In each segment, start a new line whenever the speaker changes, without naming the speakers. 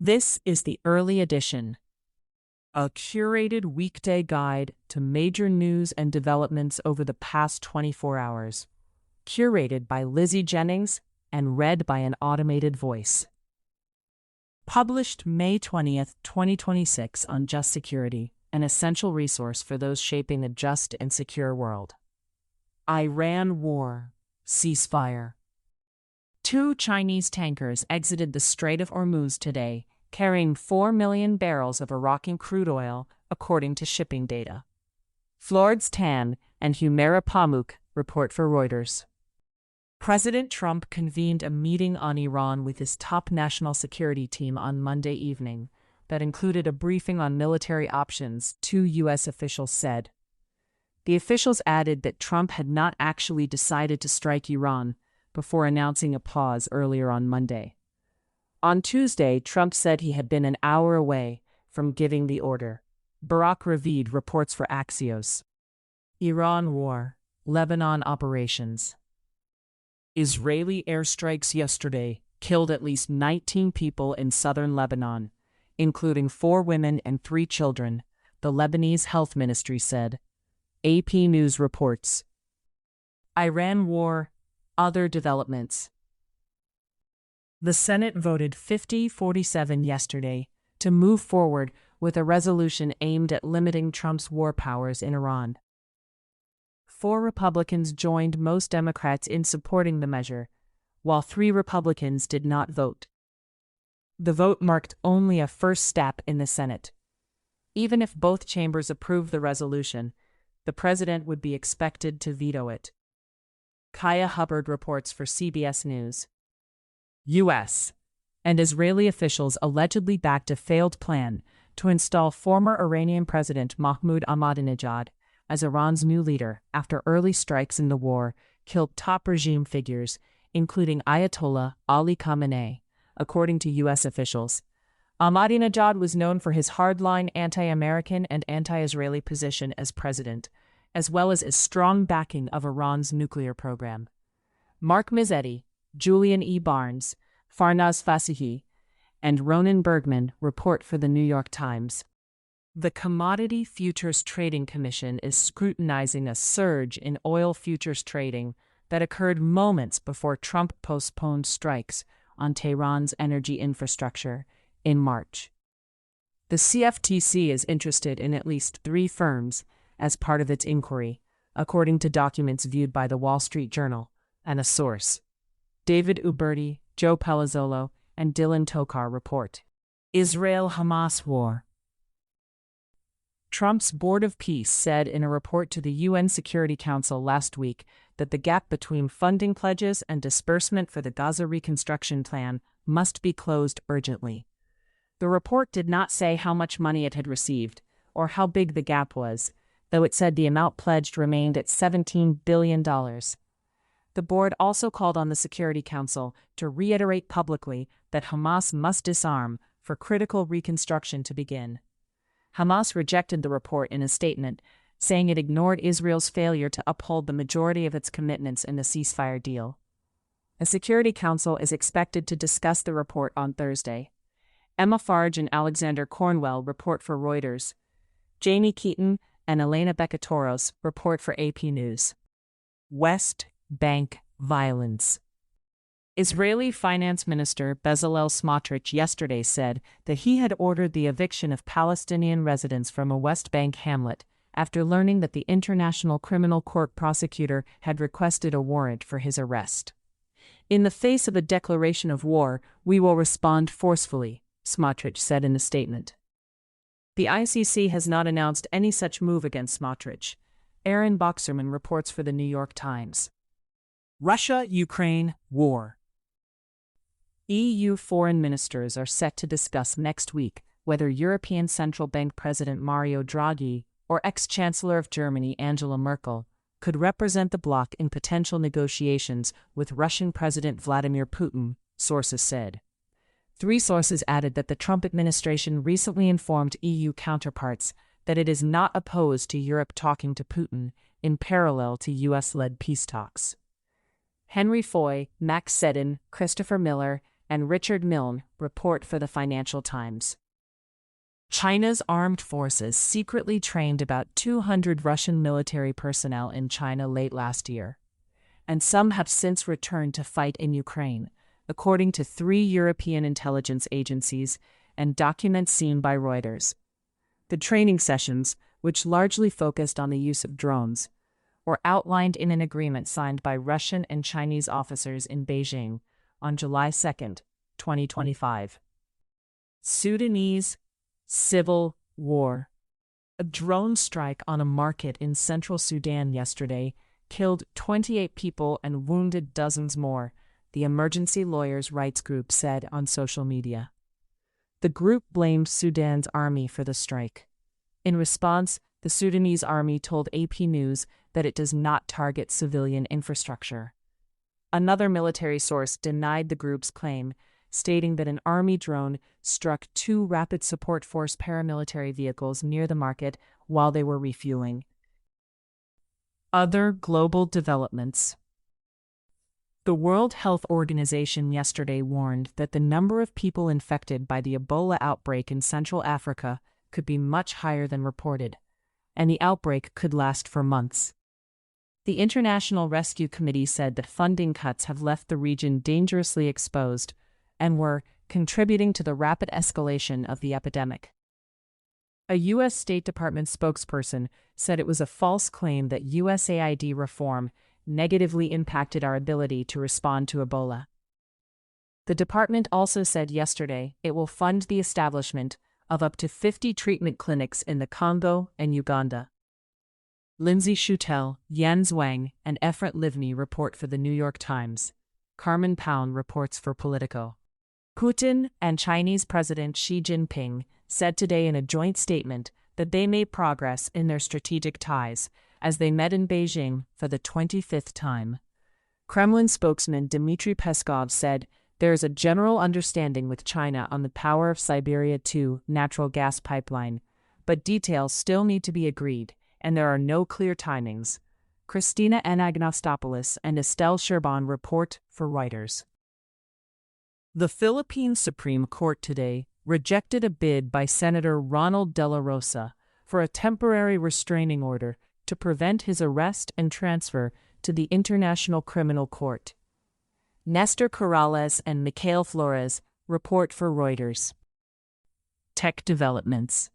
This is the early edition, a curated weekday guide to major news and developments over the past 24 hours, curated by Lizzie Jennings and read by an automated voice. Published May 20th, 2026 on Just Security, an essential resource for those shaping a just and secure world. Iran war, ceasefire. 2 Chinese tankers exited the Strait of Hormuz today, carrying 4 million barrels of Iraqi crude oil, according to shipping data. Florence Tan and Humaira Pamuk report for Reuters. President Trump convened a meeting on Iran with his top national security team on Monday evening that included a briefing on military options, 2 U.S. officials said. The officials added that Trump had not actually decided to strike Iran before announcing a pause earlier on Monday. On Tuesday, Trump said he had been an hour away from giving the order. Barak Ravid reports for Axios. Iran war, Lebanon operations. Israeli airstrikes yesterday killed at least 19 people in southern Lebanon, including 4 women and 3 children, the Lebanese health ministry said. AP News reports. Iran war, other developments. The Senate voted 50-47 yesterday to move forward with a resolution aimed at limiting Trump's war powers in Iran. 4 Republicans joined most Democrats in supporting the measure, while 3 Republicans did not vote. The vote marked only a first step in the Senate. Even if both chambers approve the resolution, the president would be expected to veto it. Kaya Hubbard reports for CBS News. U.S. and Israeli officials allegedly backed a failed plan to install former Iranian President Mahmoud Ahmadinejad as Iran's new leader after early strikes in the war killed top regime figures, including Ayatollah Ali Khamenei, according to U.S. officials. Ahmadinejad was known for his hardline anti-American and anti-Israeli position as president, as well as his strong backing of Iran's nuclear program. Mark Mazzetti, Julian E. Barnes, Farnaz Fasihi, and Ronan Bergman report for the New York Times. The Commodity Futures Trading Commission is scrutinizing a surge in oil futures trading that occurred moments before Trump postponed strikes on Tehran's energy infrastructure in March. The CFTC is interested in at least 3 firms as part of its inquiry, according to documents viewed by the Wall Street Journal and a source. David Uberti, Joe Palazzolo, and Dylan Tokar report. Israel-Hamas war. Trump's Board of Peace said in a report to the UN Security Council last week that the gap between funding pledges and disbursement for the Gaza reconstruction plan must be closed urgently. The report did not say how much money it had received or how big the gap was, though it said the amount pledged remained at $17 billion. The board also called on the Security Council to reiterate publicly that Hamas must disarm for critical reconstruction to begin. Hamas rejected the report in a statement, saying it ignored Israel's failure to uphold the majority of its commitments in the ceasefire deal. A Security Council is expected to discuss the report on Thursday. Emma Farge and Alexander Cornwell report for Reuters. Jamie Keaton and Elena Bekatoros report for AP News. West Bank violence. Israeli Finance Minister Bezalel Smotrich yesterday said that he had ordered the eviction of Palestinian residents from a West Bank hamlet after learning that the International Criminal Court prosecutor had requested a warrant for his arrest. In the face of a declaration of war, we will respond forcefully, Smotrich said in a statement. The ICC has not announced any such move against Smotrich. Aaron Boxerman reports for the New York Times. Russia-Ukraine war. EU foreign ministers are set to discuss next week whether European Central Bank President Mario Draghi or ex-Chancellor of Germany Angela Merkel could represent the bloc in potential negotiations with Russian President Vladimir Putin, sources said. 3 sources added that the Trump administration recently informed EU counterparts that it is not opposed to Europe talking to Putin in parallel to U.S.-led peace talks. Henry Foy, Max Seddon, Christopher Miller, and Richard Milne report for the Financial Times. China's armed forces secretly trained about 200 Russian military personnel in China late last year, and some have since returned to fight in Ukraine, according to 3 European intelligence agencies and documents seen by Reuters. The training sessions, which largely focused on the use of drones, were outlined in an agreement signed by Russian and Chinese officers in Beijing on July 2, 2025. Sudanese civil war. A drone strike on a market in central Sudan yesterday killed 28 people and wounded dozens more, the Emergency Lawyers' Rights Group said on social media. The group blamed Sudan's army for the strike. In response, the Sudanese army told AP News that it does not target civilian infrastructure. Another military source denied the group's claim, stating that an army drone struck 2 Rapid Support Force paramilitary vehicles near the market while they were refueling. Other global developments. The World Health Organization yesterday warned that the number of people infected by the Ebola outbreak in Central Africa could be much higher than reported, and the outbreak could last for months. The International Rescue Committee said that funding cuts have left the region dangerously exposed and were contributing to the rapid escalation of the epidemic. A U.S. State Department spokesperson said it was a false claim that USAID reform negatively impacted our ability to respond to Ebola. The department also said yesterday it will fund the establishment of up to 50 treatment clinics in the Congo and Uganda. Lindsay Schutel, Jens Wang, and Efrat Livni report for the New York Times. Carmen Pound reports for Politico. Putin and Chinese President Xi Jinping said today in a joint statement that they made progress in their strategic ties as they met in Beijing for the 25th time. Kremlin spokesman Dmitry Peskov said there is a general understanding with China on the Power of Siberia 2 natural gas pipeline, but details still need to be agreed, and there are no clear timings. Christina Anagnostopoulos and Estelle Sherban report for Reuters. The Philippine Supreme Court today rejected a bid by Senator Ronald De La Rosa for a temporary restraining order to prevent his arrest and transfer to the International Criminal Court. Nestor Corrales and Mikhail Flores report for Reuters. Tech developments.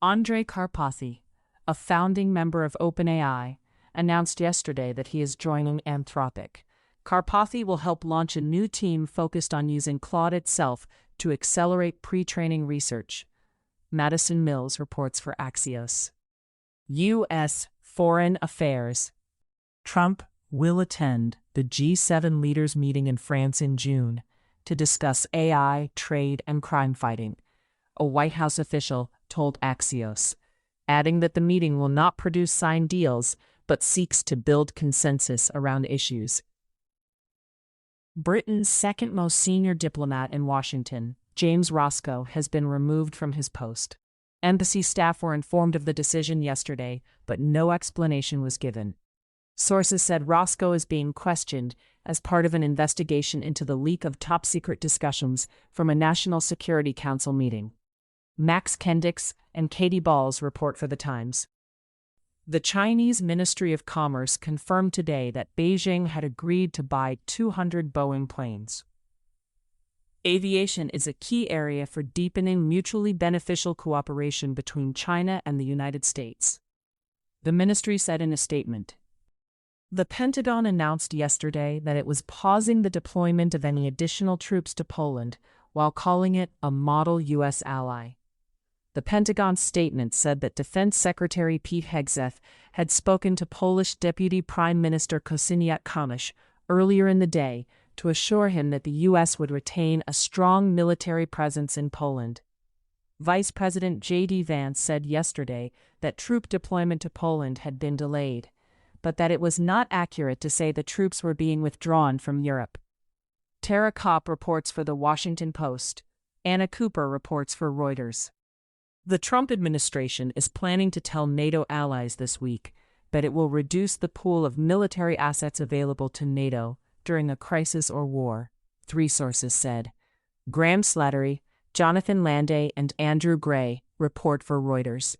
Andrej Karpathy, a founding member of OpenAI, announced yesterday that he is joining Anthropic. Karpathy will help launch a new team focused on using Claude itself to accelerate pre-training research. Madison Mills reports for Axios. U.S. Foreign Affairs. Trump will attend the G7 leaders meeting in France in June to discuss AI, trade, and crime fighting, a White House official told Axios, adding that the meeting will not produce signed deals but seeks to build consensus around issues. Britain's second most senior diplomat in Washington, James Roscoe, has been removed from his post. Embassy staff were informed of the decision yesterday, but no explanation was given. Sources said Roscoe is being questioned as part of an investigation into the leak of top-secret discussions from a National Security Council meeting. Max Kendicks and Katie Balls report for The Times. The Chinese Ministry of Commerce confirmed today that Beijing had agreed to buy 200 Boeing planes. Aviation is a key area for deepening mutually beneficial cooperation between China and the United States, the ministry said in a statement. The Pentagon announced yesterday that it was pausing the deployment of any additional troops to Poland while calling it a model U.S. ally. The Pentagon statement said that Defense Secretary Pete Hegseth had spoken to Polish Deputy Prime Minister Kosiniak-Kamysz earlier in the day to assure him that the U.S. would retain a strong military presence in Poland. Vice President J.D. Vance said yesterday that troop deployment to Poland had been delayed, but that it was not accurate to say the troops were being withdrawn from Europe. Tara Kopp reports for The Washington Post. Anna Cooper reports for Reuters. The Trump administration is planning to tell NATO allies this week that it will reduce the pool of military assets available to NATO during a crisis or war. three sources said. Graham Slattery, Jonathan Landay, and Andrew Gray report for Reuters.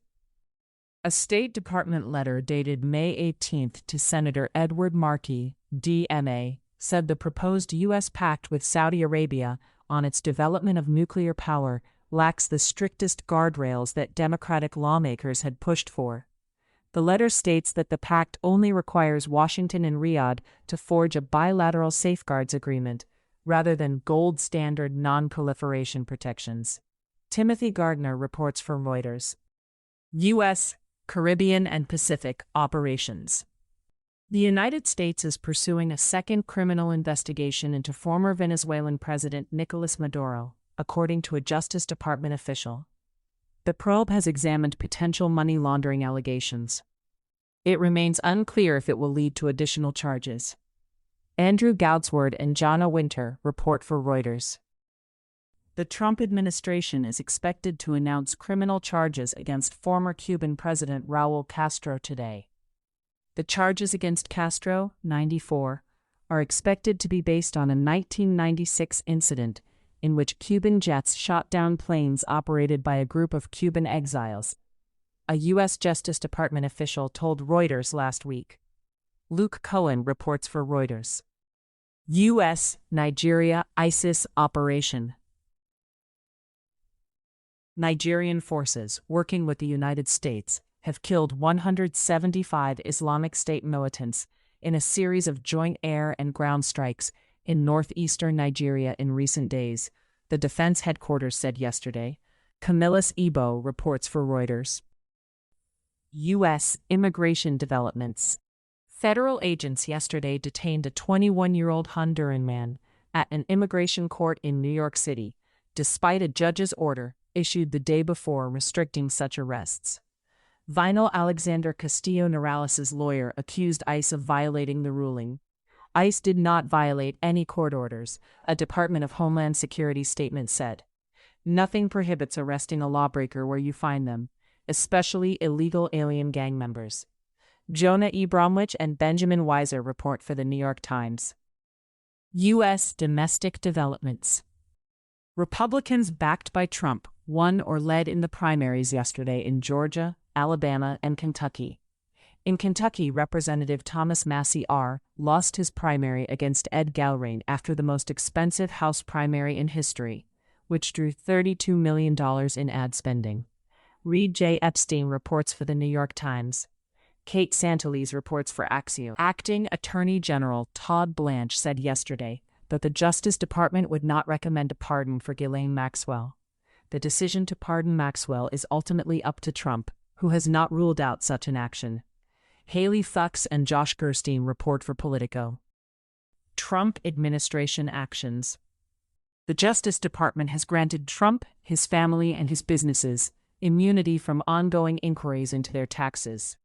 A State Department letter dated May 18 to Senator Edward Markey, DMA, said the proposed U.S. pact with Saudi Arabia on its development of nuclear power lacks the strictest guardrails that Democratic lawmakers had pushed for. The letter states that the pact only requires Washington and Riyadh to forge a bilateral safeguards agreement, rather than gold standard non-proliferation protections. Timothy Gardner reports for Reuters. U.S., Caribbean, and Pacific operations. The United States is pursuing a second criminal investigation into former Venezuelan President Nicolas Maduro, according to a Justice Department official. The probe has examined potential money laundering allegations. It remains unclear if it will lead to additional charges. Andrew Goudsward and Jana Winter report for Reuters. The Trump administration is expected to announce criminal charges against former Cuban President Raul Castro today. The charges against Castro, 94, are expected to be based on a 1996 incident in which Cuban jets shot down planes operated by a group of Cuban exiles. A U.S. Justice Department official told Reuters last week. Luke Cohen reports for Reuters. U.S. Nigeria ISIS operation. Nigerian forces, working with the United States, have killed 175 Islamic State militants in a series of joint air and ground strikes in northeastern Nigeria in recent days, the defense headquarters said yesterday. Camillus Ebo reports for Reuters. U.S. immigration developments. Federal agents yesterday detained a 21-year-old Honduran man at an immigration court in New York City, despite a judge's order issued the day before restricting such arrests. Vinal Alexander Castillo-Norales' lawyer accused ICE of violating the ruling. ICE did not violate any court orders, a Department of Homeland Security statement said. Nothing prohibits arresting a lawbreaker where you find them, especially illegal alien gang members. Jonah E. Bromwich and Benjamin Weiser report for the New York Times. U.S. domestic developments. Republicans backed by Trump won or led in the primaries yesterday in Georgia, Alabama, and Kentucky. In Kentucky, Representative Thomas Massie R. lost his primary against Ed Galrain after the most expensive House primary in history, which drew $32 million in ad spending. Reed J. Epstein reports for the New York Times. Kate Santelise reports for Axios. Acting Attorney General Todd Blanche said yesterday that the Justice Department would not recommend a pardon for Ghislaine Maxwell. The decision to pardon Maxwell is ultimately up to Trump, who has not ruled out such an action. Haley Fuchs and Josh Gerstein report for Politico. Trump administration actions. The Justice Department has granted Trump, his family, and his businesses immunity from ongoing inquiries into their taxes.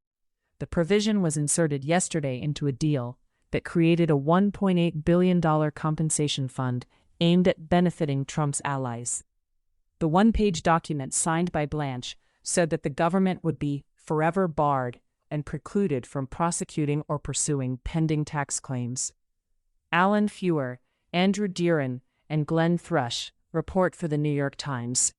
The provision was inserted yesterday into a deal that created a $1.8 billion compensation fund aimed at benefiting Trump's allies. The one-page document signed by Blanche said that the government would be forever barred and precluded from prosecuting or pursuing pending tax claims. Alan Feuer, Andrew Deeren, and Glenn Thrush report for the New York Times.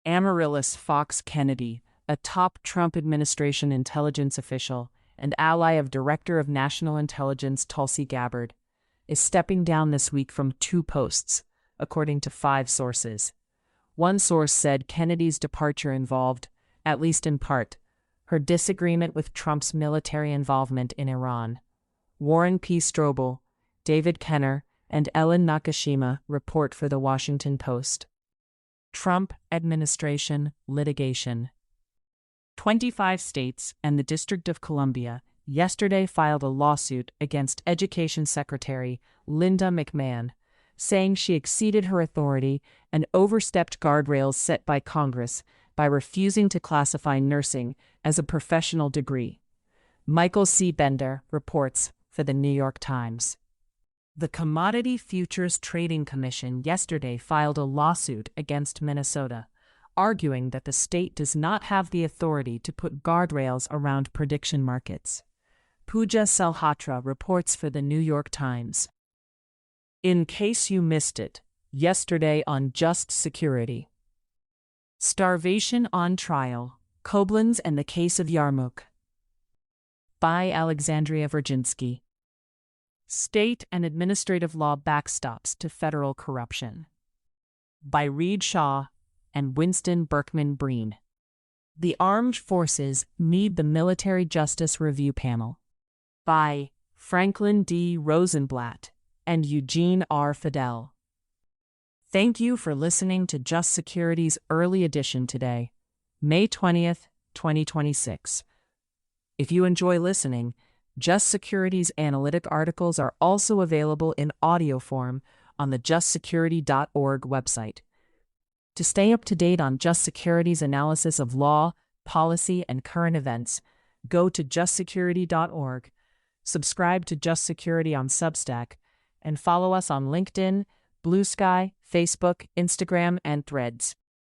Amaryllis Fox Kennedy, a top Trump administration intelligence official and ally of Director of National Intelligence Tulsi Gabbard, is stepping down this week from 2 posts, according to 5 sources. One source said Kennedy's departure involved, at least in part, her disagreement with Trump's military involvement in Iran. Warren P. Strobel, David Kenner, and Ellen Nakashima report for The Washington Post. Trump administration litigation. 25 states and the District of Columbia yesterday filed a lawsuit against Education Secretary Linda McMahon, saying she exceeded her authority and overstepped guardrails set by Congress by refusing to classify nursing as a professional degree. Michael C. Bender reports for the New York Times. The Commodity Futures Trading Commission yesterday filed a lawsuit against Minnesota, arguing that the state does not have the authority to put guardrails around prediction markets. Pooja Salhotra reports for the New York Times. In case you missed it, yesterday on Just Security. Starvation on Trial, Koblenz and the Case of Yarmouk. By Alexandria Virginsky. State and Administrative Law Backstops to Federal Corruption. By Reed Shaw and Winston Berkman Breen. The Armed Forces Need the Military Justice Review Panel. By Franklin D. Rosenblatt and Eugene R. Fidel. Thank you for listening to Just Security's early edition today, May 20th, 2026. If you enjoy listening, Just Security's analytic articles are also available in audio form on the justsecurity.org website. To stay up to date on Just Security's analysis of law, policy, and current events, go to justsecurity.org, subscribe to Just Security on Substack, and follow us on LinkedIn, Blue Sky, Facebook, Instagram, and Threads.